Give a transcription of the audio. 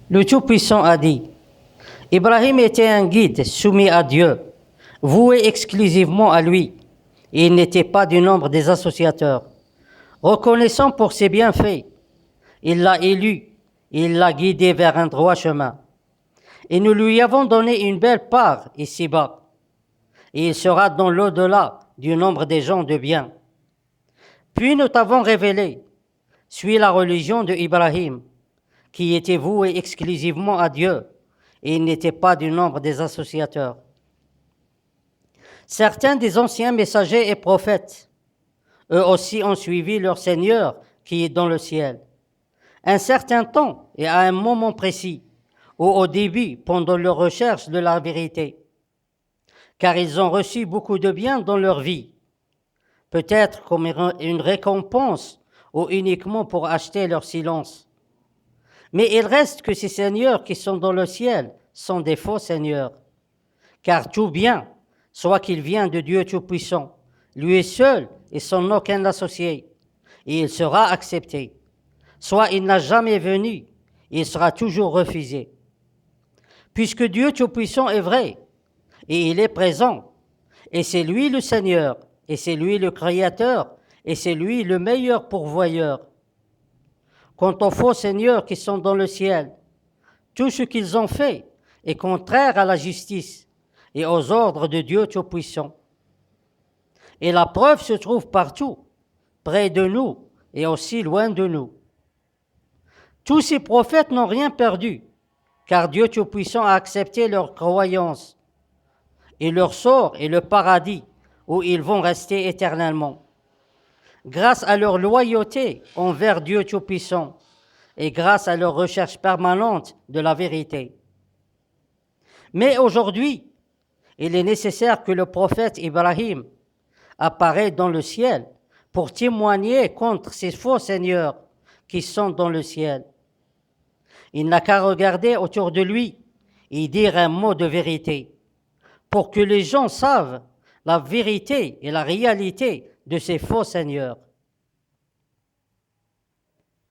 Le Tout-Puissant a dit, Ibrahim était un guide soumis à Dieu, voué exclusivement à lui, et il n'était pas du nombre des associateurs. Reconnaissant pour ses bienfaits, il l'a élu, il l'a guidé vers un droit chemin. Et nous lui avons donné une belle part ici-bas, et il sera dans l'au-delà du nombre des gens de bien. Puis nous t'avons révélé, suis la religion de Ibrahim, qui était voué exclusivement à Dieu, et il n'était pas du nombre des associateurs. Certains des anciens messagers et prophètes, eux aussi ont suivi leur Seigneur qui est dans le ciel. Un certain temps et à un moment précis, ou au début, pendant leur recherche de la vérité, car ils ont reçu beaucoup de bien dans leur vie, peut-être comme une récompense ou uniquement pour acheter leur silence. Mais il reste que ces seigneurs qui sont dans le ciel sont des faux seigneurs, car tout bien, soit qu'il vienne de Dieu Tout-Puissant, lui seul et sans aucun associé, et il sera accepté. Soit il n'a jamais venu, et il sera toujours refusé. Puisque Dieu Tout-Puissant est vrai, et il est présent, et c'est lui le Seigneur, et c'est lui le Créateur, et c'est lui le meilleur pourvoyeur. Quant aux faux seigneurs qui sont dans le ciel, tout ce qu'ils ont fait est contraire à la justice et aux ordres de Dieu Tout-Puissant. Et la preuve se trouve partout, près de nous et aussi loin de nous. Tous ces prophètes n'ont rien perdu, car Dieu Tout-Puissant a accepté leur croyance et leur sort est le paradis où ils vont rester éternellement. Grâce à leur loyauté envers Dieu Tout-Puissant et grâce à leur recherche permanente de la vérité. Mais aujourd'hui, il est nécessaire que le prophète Ibrahim apparaisse dans le ciel pour témoigner contre ces faux seigneurs qui sont dans le ciel. Il n'a qu'à regarder autour de lui et dire un mot de vérité pour que les gens savent la vérité et la réalité de ces faux seigneurs.